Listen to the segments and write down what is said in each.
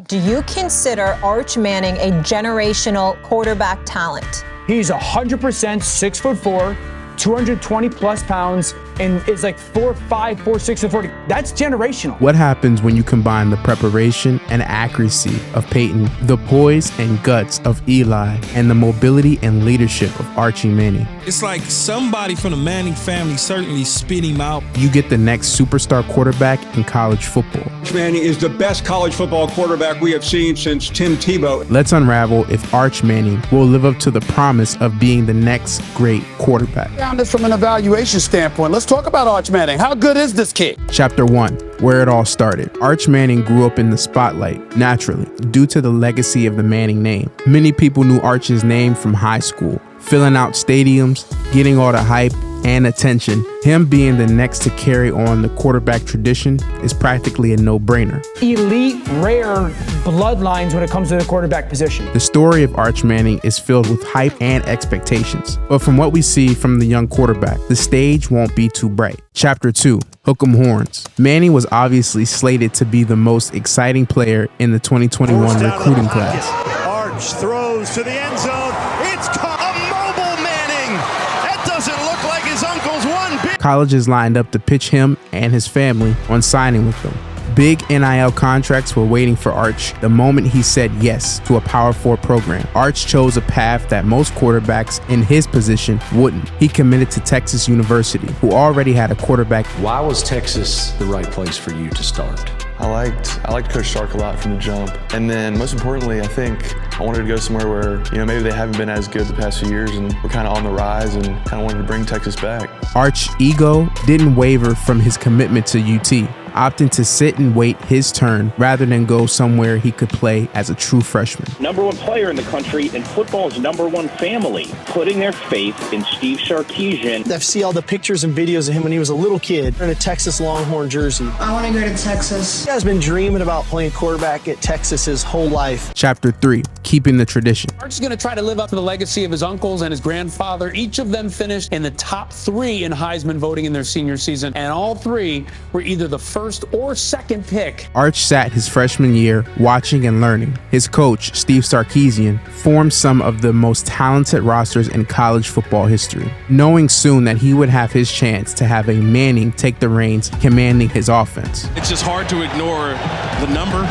do you consider Arch Manning a generational quarterback talent? He's 100% 6'4", 220 plus pounds, and is like 4'5", 4'6", and 40. That's generational. What happens when you combine the preparation and accuracy of Peyton, the poise and guts of Eli, and the mobility and leadership of Archie Manning? It's like somebody from the Manning family certainly spit him out. You get the next superstar quarterback in college football. Arch Manning is the best college football quarterback we have seen since Tim Tebow. Let's unravel if Arch Manning will live up to the promise of being the next great quarterback. This from an evaluation standpoint. Let's talk about Arch Manning. How good is this kid? Chapter 1, where it all started. Arch Manning grew up in the spotlight, naturally, due to the legacy of the Manning name. Many people knew Arch's name from high school, filling out stadiums, getting all the hype and attention. Him being the next to carry on the quarterback tradition is practically a no-brainer. Elite, rare bloodlines when it comes to the quarterback position. The story of Arch Manning is filled with hype and expectations. But from what we see from the young quarterback, the stage won't be too bright. Chapter 2, Hook 'em Horns. Manning was obviously slated to be the most exciting player in the 2021 recruiting class. Arch throws to the end zone. It's caught. A mobile Manning. That doesn't look like his uncle's one big. Colleges lined up to pitch him and his family on signing with them. Big NIL contracts were waiting for Arch the moment he said yes to a Power 4 program. Arch chose a path that most quarterbacks in his position wouldn't. He committed to Texas University, who already had a quarterback. Why was Texas the right place for you to start? I liked Coach Sark a lot from the jump. And then most importantly, I think I wanted to go somewhere where, maybe they haven't been as good the past few years and we're kind of on the rise and kind of wanted to bring Texas back. Arch's ego didn't waver from his commitment to UT, opting to sit and wait his turn rather than go somewhere he could play as a true freshman. #1 player in the country and football's #1 family, putting their faith in Steve Sarkisian. I see all the pictures and videos of him when he was a little kid in a Texas Longhorn jersey. I want to go to Texas. He has been dreaming about playing quarterback at Texas his whole life. Chapter 3, Keeping the Tradition. Arch is going to try to live up to the legacy of his uncles and his grandfather. Each of them finished in the top 3 in Heisman voting in their senior season, and all 3 were either the first or second pick. Arch sat his freshman year watching and learning. His coach, Steve Sarkisian, formed some of the most talented rosters in college football history, knowing soon that he would have his chance to have a Manning take the reins, commanding his offense. It's just hard to ignore the number.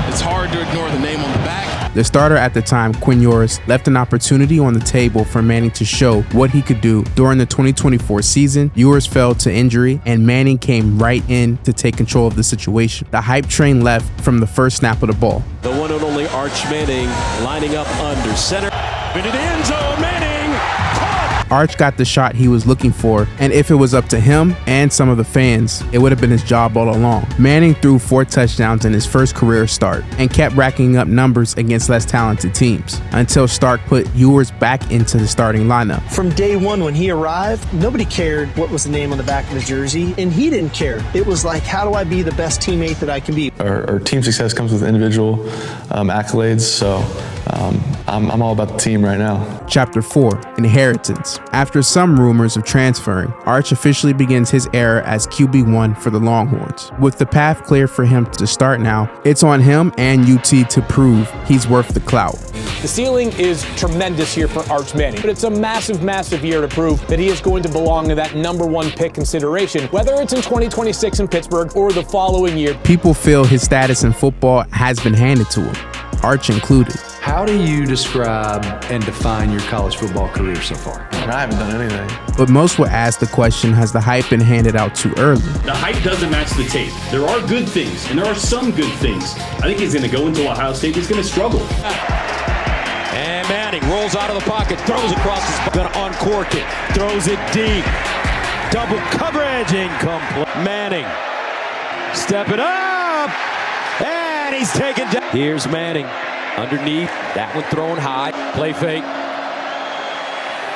It's hard to ignore the name on the back. The starter at the time, Quinn Ewers, left an opportunity on the table for Manning to show what he could do. During the 2024 season, Ewers fell to injury, and Manning came right in to take control of the situation. The hype train left from the first snap of the ball. The one and only Arch Manning lining up under center. Into the end zone, Manning! Arch got the shot he was looking for, and if it was up to him and some of the fans, it would have been his job all along. Manning threw 4 touchdowns in his first career start and kept racking up numbers against less talented teams until Stark put Ewers back into the starting lineup. From day one when he arrived, nobody cared what was the name on the back of his jersey, and he didn't care. It was like, how do I be the best teammate that I can be? Our team success comes with individual accolades, so I'm all about the team right now. Chapter 4, Inheritance. After some rumors of transferring, Arch officially begins his era as QB1 for the Longhorns. With the path clear for him to start now, it's on him and UT to prove he's worth the clout. The ceiling is tremendous here for Arch Manning, but it's a massive, massive year to prove that he is going to belong in that #1 pick consideration, whether it's in 2026 in Pittsburgh or the following year. People feel his status in football has been handed to him, Arch included. How do you describe and define your college football career so far? I haven't done anything. But most will ask the question, has the hype been handed out too early? The hype doesn't match the tape. There are good things, and there are some good things. I think he's going to go into Ohio State. He's going to struggle. And Manning rolls out of the pocket, throws across his butt, going to uncork it, throws it deep. Double coverage, incomplete. Manning, step it up, and he's taken down. Here's Manning. Underneath, that one thrown high. Play fake.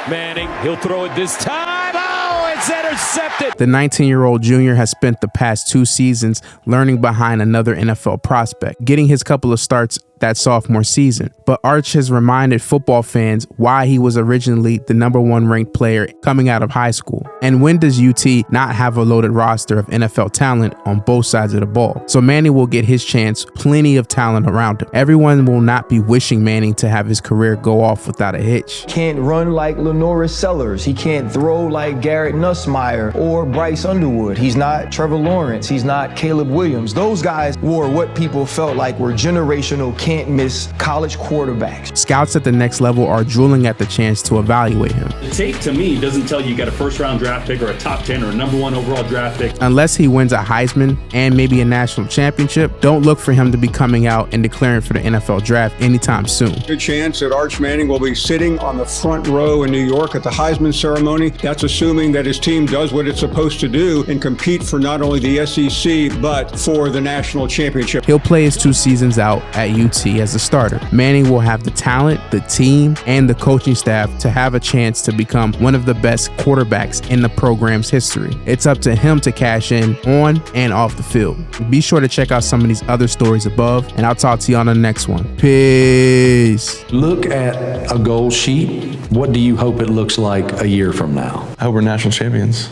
Manning, he'll throw it this time. Oh, it's intercepted. The 19-year-old junior has spent the past 2 seasons learning behind another NFL prospect, getting his couple of starts that sophomore season. But Arch has reminded football fans why he was originally the #1 ranked player coming out of high school. And when does UT not have a loaded roster of NFL talent on both sides of the ball? So Manning will get his chance, plenty of talent around him. Everyone will not be wishing Manning to have his career go off without a hitch. Can't run like Lenoris Sellers. He can't throw like Garrett Nussmeier or Bryce Underwood. He's not Trevor Lawrence. He's not Caleb Williams. Those guys were what people felt like were generational, can't miss college quarterbacks. Scouts at the next level are drooling at the chance to evaluate him. The tape to me doesn't tell you got a first-round draft pick or a top 10 or a #1 overall draft pick. Unless he wins a Heisman and maybe a national championship, don't look for him to be coming out and declaring for the NFL draft anytime soon. Good chance that Arch Manning will be sitting on the front row in New York at the Heisman ceremony. That's assuming that his team does what it's supposed to do and compete for not only the SEC, but for the national championship. He'll play his 2 seasons out at UT as a starter. Manning will have the talent, the team, and the coaching staff to have a chance to become one of the best quarterbacks in the program's history. It's up to him to cash in on and off the field. Be sure to check out some of these other stories above, and I'll talk to you on the next one. Peace. Look at a goal sheet. What do you hope it looks like a year from now? I hope we're national champions.